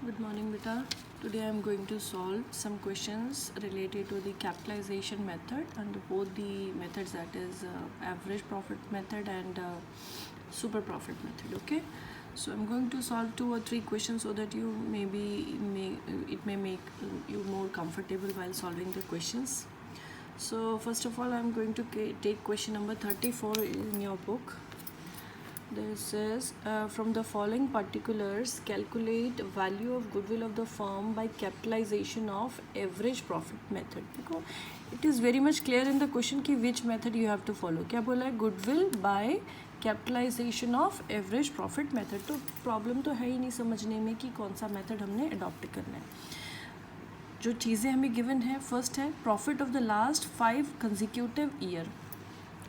Good morning, beta. Today I am going to solve some questions related to the capitalization method and both the methods, that is average profit method and super profit method. Okay, so I'm going to solve 2 or 3 questions so that you it may make you more comfortable while solving the questions. So first of all, I'm going to take question number 34 in your book. This says, from the following particulars, calculate value of goodwill of the firm by capitalization of average profit method. देखो, it is very much clear in the question कि which method you have to follow. क्या बोला है? Goodwill by capitalisation of average profit method. तो problem तो है ही नहीं समझने में कि कौन सा मेथड हमने अडॉप्ट करना है. जो चीज़ें हमें गिवन है, फर्स्ट है profit of the last 5 consecutive year.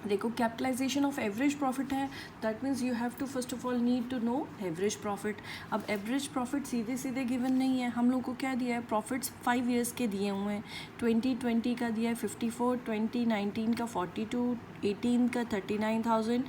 देखो, कैपिटलाइजेशन ऑफ एवरेज प्रॉफिट है, that means you have to first of all need to know average profit. अब एवरेज प्रॉफिट सीधे सीधे गिवन नहीं है. हम लोग को क्या दिया है? प्रॉफिट्स 5 ईयर्स के दिए हुए हैं. 2020 का दिया है 54, 2019 का 42, 18 का 39,000,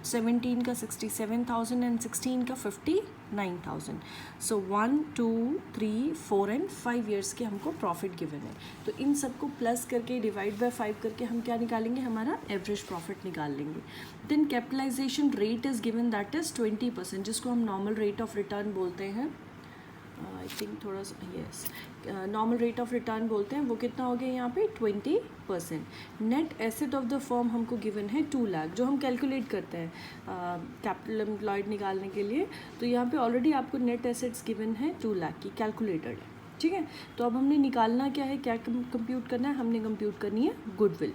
17 का 67,000 एंड 16 का 59,000. सो 1, 2, 3, 4 एंड 5 ईयर्स के हमको प्रॉफिट गिवन है. तो इन सबको प्लस करके डिवाइड बाय 5 करके हम क्या निकालेंगे? हमारा एवरेज प्रॉफिट निकाल लेंगे. Then capitalization rate is given, that is 20%, जिसको हम नॉर्मल रेट ऑफ रिटर्न बोलते हैं. आई थिंक थोड़ा सा yes, normal rate of return बोलते हैं. वो कितना हो गया यहाँ पे? 20%. Net asset of the firm हमको गिवन है 2 लाख, जो हम कैलकुलेट करते हैं कैपिटल एम्प्लॉयड निकालने के लिए. तो यहाँ पे ऑलरेडी आपको नेट एसेट्स गिवन है 2 लाख की, कैलकुलेटेड है. ठीक है, तो अब हमने निकालना क्या है, क्या कंप्यूट करना है? हमने कंप्यूट करनी है गुडविल.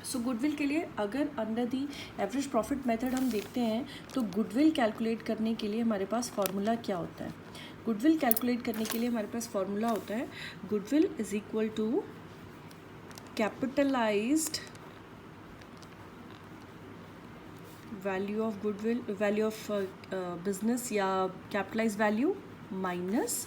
सो गुडविल के लिए अगर under the average profit method हम देखते हैं तो गुडविल कैलकुलेट करने के लिए हमारे पास फॉर्मूला क्या होता है? गुडविल कैलकुलेट करने के लिए हमारे पास फॉर्मूला होता है, goodwill is equal to capitalized value of goodwill, value of business या कैपिटलाइज वैल्यू माइनस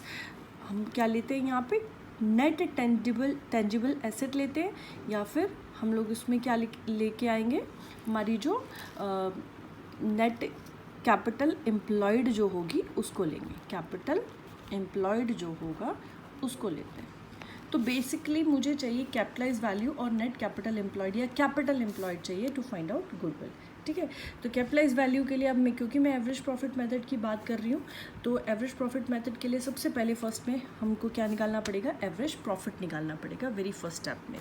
हम क्या लेते हैं यहाँ पे? नेट टेंजिबल एसेट लेते हैं, या फिर हम लोग इसमें क्या लेके आएंगे? हमारी जो नेट कैपिटल एम्प्लॉयड जो होगी उसको लेंगे. कैपिटल एम्प्लॉयड जो होगा उसको लेते हैं. तो बेसिकली मुझे चाहिए कैपिटलाइज वैल्यू और नेट कैपिटल एम्प्लॉयड या कैपिटल एम्प्लॉयड चाहिए टू फाइंड आउट गुडविल. ठीक है, तो कैपिटलाइज वैल्यू के लिए अब क्योंकि मैं एवरेज प्रॉफिट मेथड की बात कर रही हूँ, तो एवरेज प्रॉफिट मेथड के लिए सबसे पहले फर्स्ट में हमको क्या निकालना पड़ेगा? एवरेज प्रॉफिट निकालना पड़ेगा वेरी फर्स्ट स्टेप में.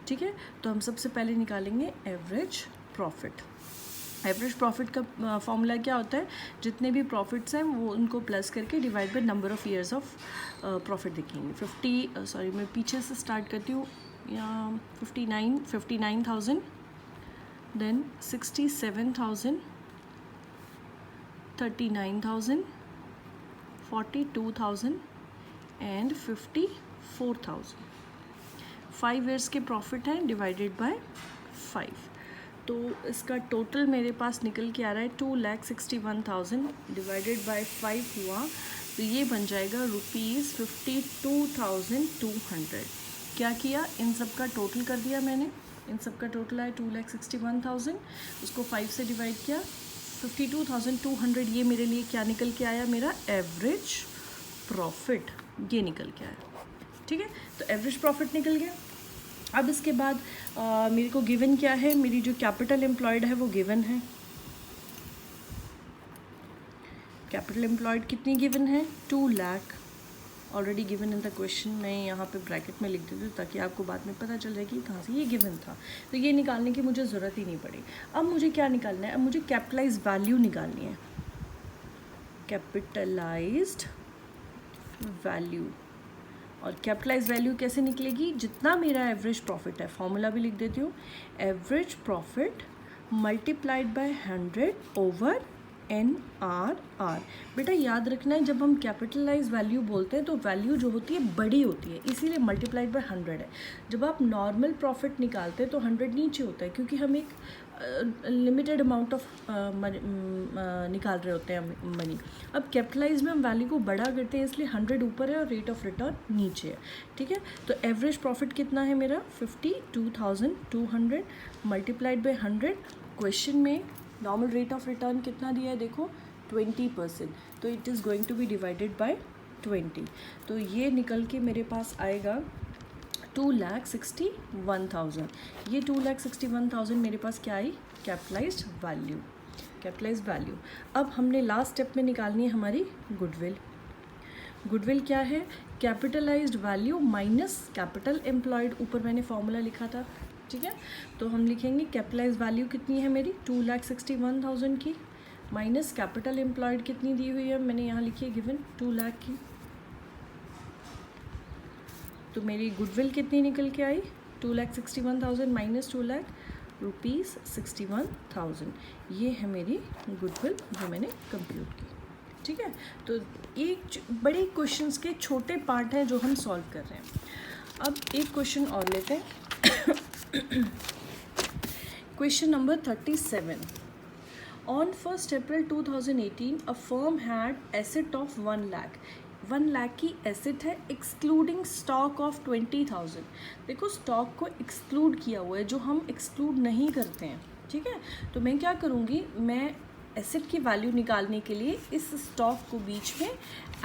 ठीक है, तो हम सबसे पहले निकालेंगे एवरेज प्रॉफिट. एवरेज प्रॉफिट का फॉर्मूला क्या होता है? जितने भी प्रॉफिट्स हैं वो उनको प्लस करके divide by number of years of profit देखेंगे. मैं पीछे से स्टार्ट करती हूँ. या 59,000, देन 67,000, 39,000, 42,000 एंड 54,000. 5 ईयर्स के प्रॉफिट हैं डिवाइडेड बाय 5. तो इसका टोटल मेरे पास निकल के आ रहा है 2,61,000 डिवाइडेड बाय 5 हुआ, तो ये बन जाएगा ₹52,200. क्या किया? इन सब का टोटल कर दिया मैंने. इन सब का टोटल आया 2,61,000, उसको 5 से डिवाइड किया, 52,200. ये मेरे लिए क्या निकल के आया? मेरा एवरेज प्रॉफिट ये निकल के आया. ठीक है, तो एवरेज प्रॉफिट निकल गया. अब इसके बाद मेरे को गिवन क्या है? मेरी जो कैपिटल एम्प्लॉयड है वो गिवन है. कैपिटल एम्प्लॉयड कितनी गिवन है? 2 lakh, already given in the question. मैं यहाँ पे ब्रैकेट में लिख देती हूँ ताकि आपको बाद में पता चल जाए कि कहाँ से ये गिवन था. तो ये निकालने की मुझे ज़रूरत ही नहीं पड़ी. अब मुझे क्या निकालना है? अब मुझे कैपिटलाइज वैल्यू निकालनी है. Capitalised value. और कैपिटलाइज वैल्यू कैसे निकलेगी? जितना मेरा एवरेज प्रॉफिट है, फॉर्मूला भी लिख देती हूँ, average profit multiplied by 100 over NRR. बेटा याद रखना है, जब हम कैपिटलाइज वैल्यू बोलते हैं तो वैल्यू जो होती है बड़ी होती है, इसीलिए मल्टीप्लाइड बाय 100 है. जब आप नॉर्मल प्रॉफिट निकालते हैं तो 100 नीचे होता है, क्योंकि हम एक लिमिटेड अमाउंट ऑफ निकाल रहे होते हैं मनी. अब कैपिटलाइज में हम वैल्यू को बड़ा करते हैं, इसलिए 100 ऊपर है और रेट ऑफ रिटर्न नीचे है. ठीक है, तो एवरेज प्रॉफिट कितना है मेरा? 52,200 मल्टीप्लाइड बाय 100. क्वेश्चन में नॉर्मल रेट ऑफ रिटर्न कितना दिया है? देखो 20%, तो it is going to be divided by 20। तो ये निकल के मेरे पास आएगा 2,61,000। ये 2,61,000 मेरे पास क्या आई? Capitalized value. Capitalized value. अब हमने लास्ट स्टेप में निकालनी है हमारी गुडविल। गुडविल क्या है? Capitalised value minus capital employed. ऊपर मैंने फॉर्मूला लिखा था, ठीक है। तो हम लिखेंगे कैपिटलाइज्ड वैल्यू कितनी है मेरी? 2,61,000 की, माइनस कैपिटल एम्प्लॉयड कितनी दी हुई है, मैंने यहाँ लिखी है गिवन 2 लाख की। तो मेरी गुडविल कितनी निकल के आई? 2,61,000 माइनस 2 लाख रुपीज़ 61,000। ये है मेरी गुडविल जो मैंने कंप्यूट की, ठीक है। तो एक बड़े क्वेश्चंस के छोटे पार्ट हैं जो हम सॉल्व कर रहे हैं। अब एक क्वेश्चन और लेते हैं। Question number 37। On 1 April 2018 a firm had asset of 1 lakh. 1 lakh की एसेट है एक्सक्लूडिंग स्टॉक ऑफ 20,000। देखो स्टॉक को एक्सक्लूड किया हुआ है, जो हम एक्सक्लूड नहीं करते हैं, ठीक है। तो मैं क्या करूँगी, मैं एसेट की वैल्यू निकालने के लिए इस स्टॉक को बीच में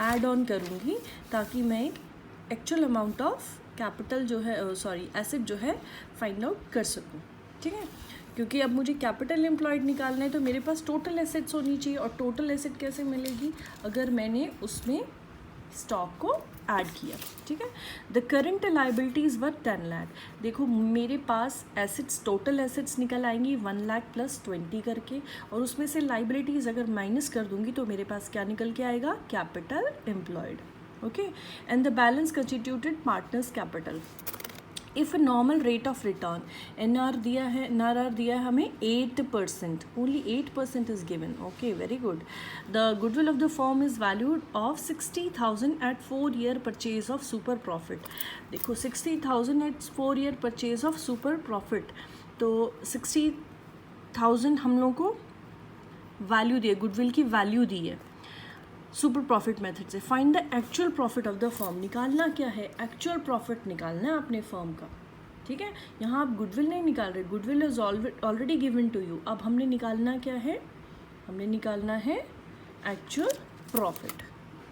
ऐड ऑन करूँगी, ताकि मैं एक्चुअल अमाउंट ऑफ कैपिटल जो है एसेट जो है फाइंड आउट कर सकूँ, ठीक है। क्योंकि अब मुझे कैपिटल एम्प्लॉयड निकालना है, तो मेरे पास टोटल एसेट्स होनी चाहिए। और टोटल एसेट कैसे मिलेगी? अगर मैंने उसमें स्टॉक को ऐड किया, ठीक है। द करेंट लाइबिलिटीज़ वर 10 लाख। देखो मेरे पास एसेट्स, टोटल एसेट्स निकल आएंगी 1 लाख प्लस 20 करके, और उसमें से लाइबिलिटीज़ अगर माइनस कर दूंगी तो मेरे पास क्या निकल के आएगा? Capital employed, okay. And the balance constituted partners capital. If normal rate of return, NR दिया है, NRR दिया है हमें 8%, only 8% is given, okay very good. The goodwill of the firm is valued of 60,000 at 4 year purchase of super profit. देखो 60,000 at 4 year purchase of super profit, तो 60,000 हम लोग को वैल्यू दी है, गुडविल की वैल्यू दी है सुपर प्रॉफिट मेथड से। Find the actual profit of the firm. निकालना क्या है? एक्चुअल प्रॉफिट निकालना है अपने फर्म का, ठीक है। यहाँ आप गुडविल नहीं निकाल रहे, goodwill is already given to you. अब हमने निकालना क्या है? हमने निकालना है एक्चुअल प्रॉफिट।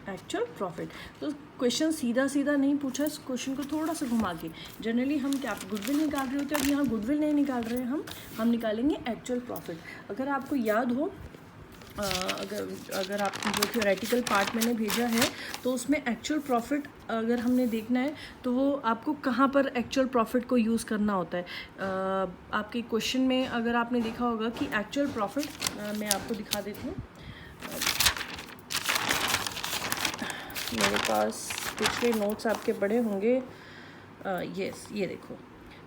Actual profit. तो क्वेश्चन सीधा सीधा नहीं पूछा, इस क्वेश्चन को थोड़ा सा घुमा के। जनरली हम क्या गुडविल निकाल रहे होते हैं, अब यहाँ गुडविल नहीं निकाल रहे हैं हम निकालेंगे एक्चुअल प्रॉफिट। अगर आपको याद हो, अगर आपको जो थ्योरेटिकल पार्ट मैंने भेजा है, तो उसमें एक्चुअल प्रॉफिट अगर हमने देखना है तो वो आपको कहाँ पर एक्चुअल प्रॉफिट को यूज़ करना होता है। आपके क्वेश्चन में अगर आपने देखा होगा कि एक्चुअल प्रॉफिट, मैं आपको दिखा देती हूँ। मेरे पास पिछले नोट्स आपके बड़े होंगे। यस, ये देखो,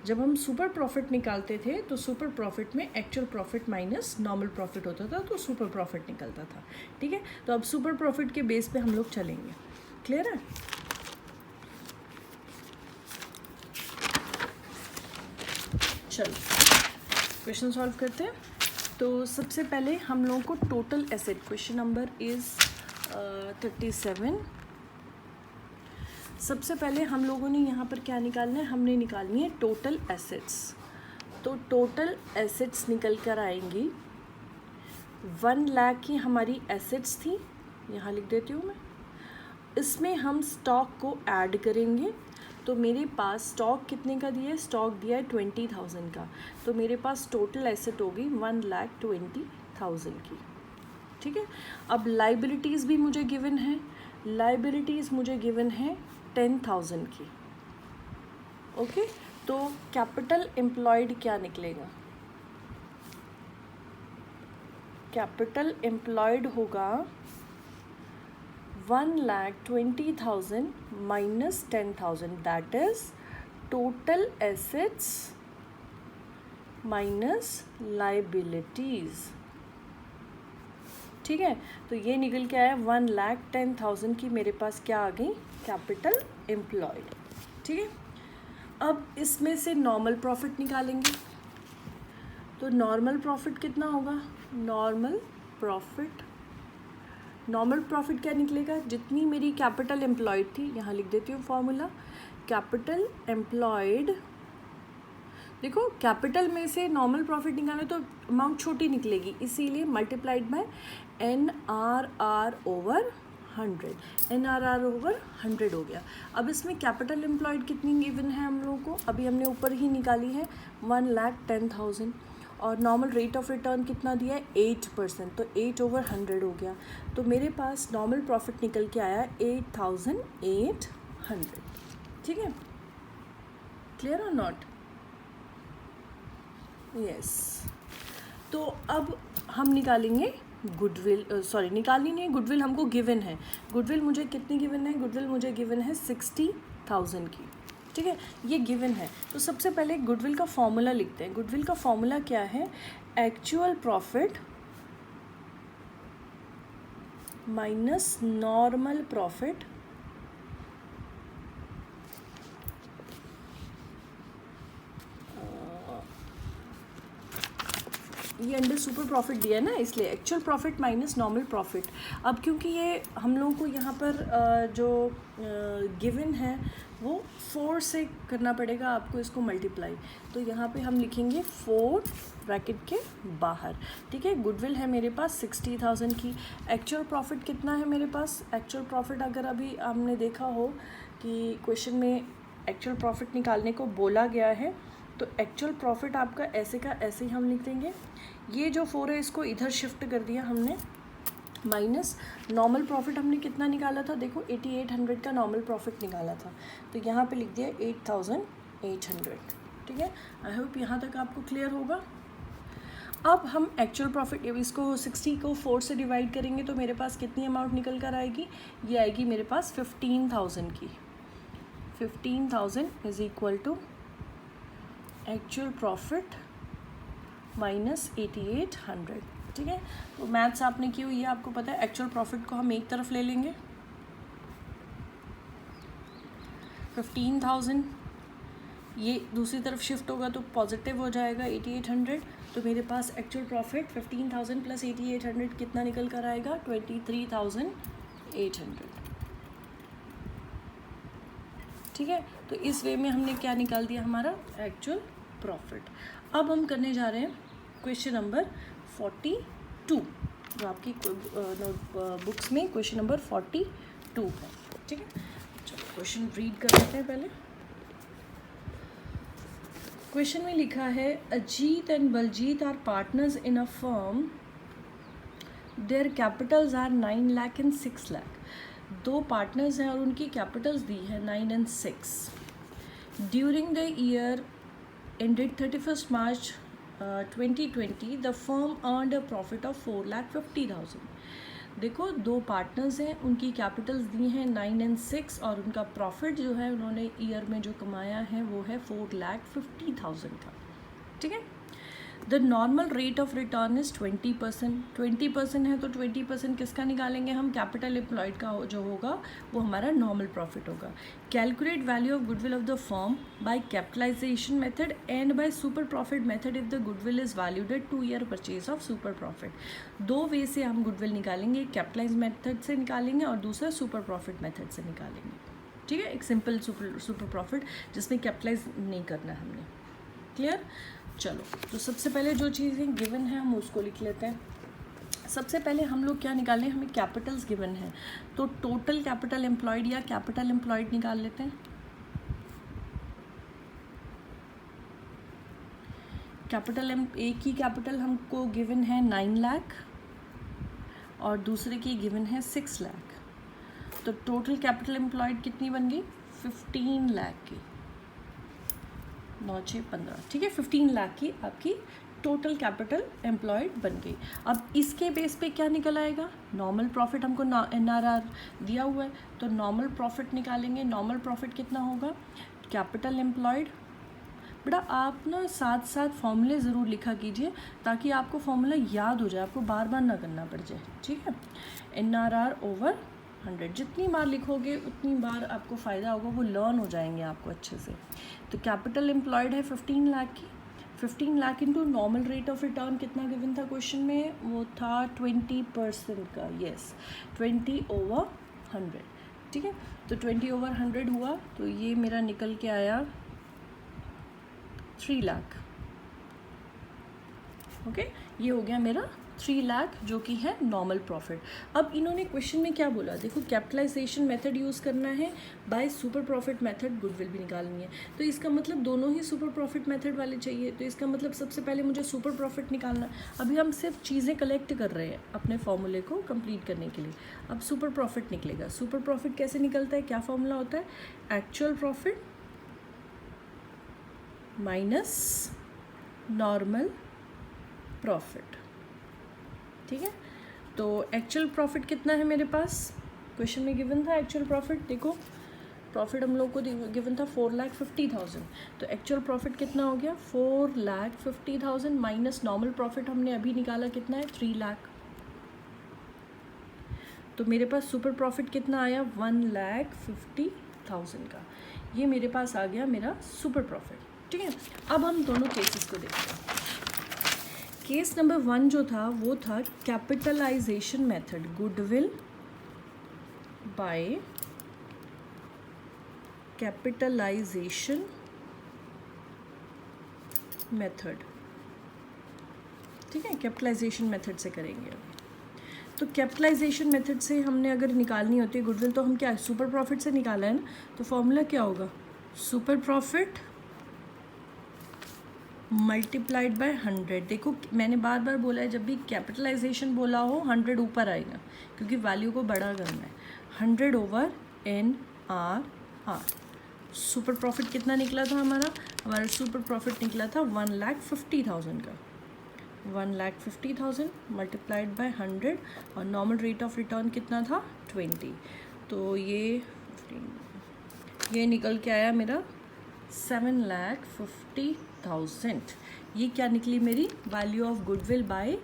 जब हम सुपर प्रॉफिट निकालते थे तो सुपर प्रॉफिट में actual profit minus normal profit होता था, तो सुपर प्रॉफिट निकलता था, ठीक है। तो अब सुपर प्रॉफिट के बेस पे हम लोग चलेंगे, क्लियर है? चलो क्वेश्चन सॉल्व करते हैं। तो सबसे पहले हम लोगों को total asset, question number is 37। सबसे पहले हम लोगों ने यहाँ पर क्या निकालना है? हमने निकालनी है टोटल एसेट्स। तो टोटल एसेट्स निकल कर आएंगी 1 लाख की हमारी एसेट्स थी, यहाँ लिख देती हूँ मैं। इसमें हम स्टॉक को ऐड करेंगे, तो मेरे पास स्टॉक कितने का दिया है? स्टॉक दिया है 20,000 का, तो मेरे पास टोटल एसेट होगी 1,20,000 की, ठीक है। अब लाइबिलिटीज़ भी मुझे गिवन है, लाइबिलिटीज़ मुझे गिवन है 10,000 की, ओके। तो कैपिटल एम्प्लॉयड क्या निकलेगा? कैपिटल एम्प्लॉयड होगा 1,20,000 minus 10,000, that is total assets minus liabilities, ठीक है। तो ये निकल के आया 1,10,000 की मेरे पास क्या आ गई? कैपिटल एम्प्लॉयड, ठीक है। अब इसमें से नॉर्मल प्रॉफिट निकालेंगे, तो नॉर्मल प्रॉफिट कितना होगा? नॉर्मल प्रॉफिट क्या निकलेगा? जितनी मेरी कैपिटल एम्प्लॉयड थी, यहाँ लिख देती हूँ फॉर्मूला। कैपिटल एम्प्लॉयड, देखो कैपिटल में से नॉर्मल प्रॉफिट निकालें तो अमाउंट छोटी निकलेगी, इसीलिए multiplied by NRR over 100, NRR over 100 हो गया। अब इसमें कैपिटल एम्प्लॉयड कितनी गिवन है हम लोगों को, अभी हमने ऊपर ही निकाली है 1,10,000, और नॉर्मल रेट ऑफ रिटर्न कितना दिया है 8%, तो 8 ओवर 100 हो गया। तो मेरे पास नॉर्मल प्रॉफिट निकल के आया 8,800। ठीक है, क्लियर और नॉट? यस। तो अब हम निकालेंगे गुडविल, सॉरी निकालनी नहीं, गुडविल हमको गिवन है। गुडविल मुझे कितनी गिवन है? गुडविल मुझे गिवन है 60,000 की। ठीक है, ये गिवन है। तो सबसे पहले गुडविल का फॉर्मूला लिखते हैं। गुडविल का फॉर्मूला क्या है? Actual profit minus normal profit ये अंडर सुपर प्रॉफिट दिया है ना, इसलिए actual profit minus normal profit. अब क्योंकि ये हम लोगों को यहाँ पर जो गिवन है वो 4 से करना पड़ेगा आपको इसको मल्टीप्लाई, तो यहाँ पे हम लिखेंगे 4 ब्रैकेट के बाहर। ठीक है, गुडविल है मेरे पास 60,000 की। एक्चुअल प्रॉफिट कितना है मेरे पास? एक्चुअल प्रॉफिट अगर अभी हमने देखा हो कि क्वेश्चन में एक्चुअल प्रॉफिट निकालने को बोला गया है, तो एक्चुअल प्रॉफिट आपका ऐसे का ऐसे ही हम लिख देंगे। ये जो 4 है इसको इधर शिफ्ट कर दिया हमने, माइनस नॉर्मल प्रॉफिट हमने कितना निकाला था? देखो 8800 का नॉर्मल प्रॉफिट निकाला था, तो यहाँ पे लिख दिया 8800। ठीक है, आई होप यहाँ तक आपको क्लियर होगा। अब हम एक्चुअल प्रॉफिट, इसको 60 को 4 से डिवाइड करेंगे तो मेरे पास कितनी अमाउंट निकल कर आएगी? ये आएगी मेरे पास 15,000 की। 15,000 is equal to actual profit minus 8800। ठीक है, तो मैथ्स आपने की हुई है, आपको पता है। एक्चुअल प्रॉफिट को हम एक तरफ ले लेंगे, 15,000 ये दूसरी तरफ शिफ्ट होगा तो पॉजिटिव हो जाएगा 8800। तो मेरे पास एक्चुअल प्रॉफिट 15,000 प्लस 8800 कितना निकल कर आएगा? 23,800। ठीक है, तो इस वे में हमने क्या निकाल दिया? हमारा एक्चुअल प्रॉफिट। अब हम करने जा रहे हैं क्वेश्चन नंबर 42, जो आपकी बुक्स में क्वेश्चन नंबर 42 है। ठीक है, चलो क्वेश्चन रीड कर लेते हैं पहले। क्वेश्चन में लिखा है Ajit and Baljit are partners in a firm, their capitals are 9 lakh and 6 lakh. 2 partners हैं और उनकी कैपिटल्स दी है 9 and 6। During the year ended 31st March 2020 the firm earned a profit of 4,50,000। देखो 2 पार्टनर्स हैं, उनकी कैपिटल्स दी हैं 9 एंड 6 और उनका प्रॉफिट जो है उन्होंने ईयर में जो कमाया है वो है 4,50,000 का। ठीक है, the normal rate of return is 20%। 20% है तो 20% किसका निकालेंगे हम? कैपिटल एम्प्लॉयड का जो होगा वो हमारा नॉर्मल प्रॉफिट होगा। Calculate value of goodwill of the firm by capitalization method and by super profit method if the goodwill is valued at 2 year purchase of super profit. 2 way से हम goodwill निकालेंगे, capitalise method से निकालेंगे और दूसरा super profit method से निकालेंगे। ठीक है, एक सिंपल सुपर प्रॉफिट जिसमें कैपिटलाइज नहीं करना हमने। क्लियर? चलो, तो सबसे पहले जो चीज़ें गिवन है हम उसको लिख लेते हैं। सबसे पहले हम लोग क्या निकालें? हमें कैपिटल्स गिवन है, तो टोटल कैपिटल एम्प्लॉयड या कैपिटल एम्प्लॉयड निकाल लेते हैं। कैपिटल एक की कैपिटल हमको गिवन है 9 लाख और दूसरे की गिवन है 6 लाख, तो टोटल कैपिटल एम्प्लॉयड कितनी बन गई? 15 लाख की। 9 6 15। ठीक है, 15 लाख की आपकी टोटल कैपिटल एम्प्लॉयड बन गई। अब इसके बेस पे क्या निकल आएगा? नॉर्मल प्रॉफिट हमको NRR दिया हुआ है, तो नॉर्मल प्रॉफिट निकालेंगे। नॉर्मल प्रॉफिट कितना होगा? Capital employed. बेटा आप ना साथ साथ फॉर्मूले ज़रूर लिखा कीजिए ताकि आपको फॉर्मूला याद हो जाए, आपको बार बार ना करना पड़ जाए। ठीक है, NRR ओवर 100 जितनी बार लिखोगे उतनी बार आपको फ़ायदा होगा, वो लर्न हो जाएंगे आपको अच्छे से। तो कैपिटल एम्प्लॉयड है 15 लाख की। 15 lakh into normal rate of return कितना गिवन था क्वेश्चन में? वो था 20% का। Yes, 20 over 100। ठीक है, तो 20 ओवर 100 हुआ तो ये मेरा निकल के आया 3 लाख। ओके, ये हो गया मेरा 3 लाख जो कि है नॉर्मल प्रॉफिट। अब इन्होंने क्वेश्चन में क्या बोला, देखो कैपिटलाइजेशन मेथड यूज़ करना है, bye super profit method goodwill भी निकालनी है। तो इसका मतलब दोनों ही सुपर प्रॉफिट मेथड वाले चाहिए। तो इसका मतलब सबसे पहले मुझे सुपर प्रॉफिट निकालना। अभी हम सिर्फ चीज़ें कलेक्ट कर रहे हैं अपने फॉर्मूले को कंप्लीट करने के लिए। अब सुपर प्रॉफिट निकलेगा। सुपर प्रॉफिट कैसे निकलता है, क्या फॉर्मूला होता है, actual profit minus normal profit. ठीक है, तो एक्चुअल प्रॉफिट कितना है मेरे पास, क्वेश्चन में गिवन था एक्चुअल प्रॉफिट। देखो प्रॉफिट हम लोग को गिवन था 4,50,000, तो एक्चुअल प्रॉफिट कितना हो गया 4,50,000 माइनस नॉर्मल प्रॉफिट हमने अभी निकाला कितना है 3 लाख। तो मेरे पास सुपर प्रॉफिट कितना आया 1,50,000 का, ये मेरे पास आ गया मेरा सुपर प्रॉफिट। ठीक है, अब हम दोनों केसेस को देखते हैं। केस नंबर 1 जो था वो था capitalization method, goodwill by capitalization method. ठीक है, कैपिटलाइजेशन मेथड से करेंगे अभी। तो कैपिटलाइजेशन मेथड से हमने अगर निकालनी होती है गुडविल, तो हम क्या सुपर प्रॉफिट से निकाला है ना, तो फॉर्मूला क्या होगा, सुपर प्रॉफिट मल्टीप्लाइड बाय 100। देखो मैंने बार बार बोला है, जब भी कैपिटलाइजेशन बोला हो 100 ऊपर आएगा, क्योंकि वैल्यू को बड़ा करना है। 100 over N R R. Super profit कितना निकला था हमारा सुपर प्रॉफिट निकला था 1,50,000 का। 1,50,000 मल्टीप्लाइड बाय 100 और नॉर्मल रेट ऑफ रिटर्न कितना था 20। तो ये निकल के आया मेरा 7,50,000। ये क्या निकली मेरी value of goodwill by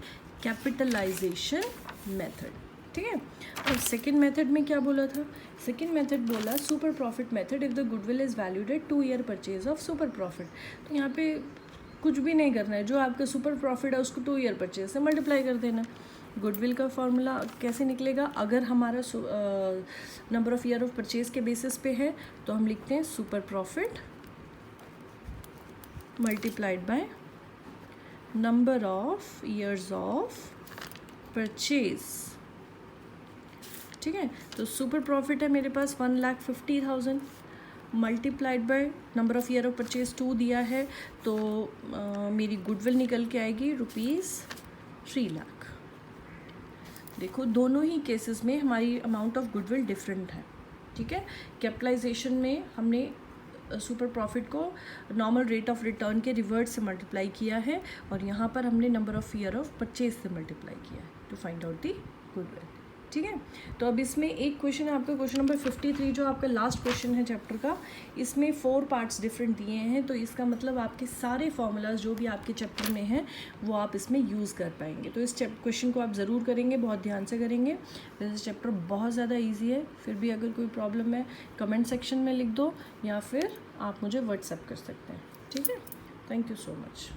capitalization method. ठीक है, और सेकेंड मेथड में क्या बोला था, सेकेंड मेथड बोला super profit method if the goodwill is valued at 2 year purchase of super profit. तो यहाँ पे कुछ भी नहीं करना है, जो आपका सुपर प्रॉफिट है उसको 2 ईयर परचेज से मल्टीप्लाई कर देना। गुडविल का फॉर्मूला कैसे निकलेगा, अगर हमारा number of year of purchase के बेसिस पे है तो हम लिखते हैं super profit multiplied by number of years of purchase. ठीक है, तो सुपर प्रॉफिट है मेरे पास 1,50,000 multiplied by number of year of purchase 2 दिया है, तो मेरी गुडविल निकल के आएगी ₹3 लाख। देखो दोनों ही केसेस में हमारी अमाउंट ऑफ गुडविल डिफरेंट है। ठीक है, कैपिटलाइजेशन में हमने सुपर प्रॉफिट को नॉर्मल रेट ऑफ रिटर्न के रिवर्स से मल्टीप्लाई किया है, और यहाँ पर हमने number of year of purchase से मल्टीप्लाई किया है to find out the goodwill. ठीक है, तो अब इसमें एक क्वेश्चन है आपका, क्वेश्चन नंबर 53 जो आपका लास्ट क्वेश्चन है चैप्टर का, इसमें 4 पार्ट्स डिफरेंट दिए हैं। तो इसका मतलब आपके सारे फॉर्मूलाज जो भी आपके चैप्टर में हैं वो आप इसमें यूज़ कर पाएंगे। तो इस क्वेश्चन को आप ज़रूर करेंगे, बहुत ध्यान से करेंगे। वैसे चैप्टर बहुत ज़्यादा ईजी है, फिर भी अगर कोई प्रॉब्लम है कमेंट सेक्शन में लिख दो या फिर आप मुझे व्हाट्सएप कर सकते हैं। ठीक है, थैंक यू सो मच।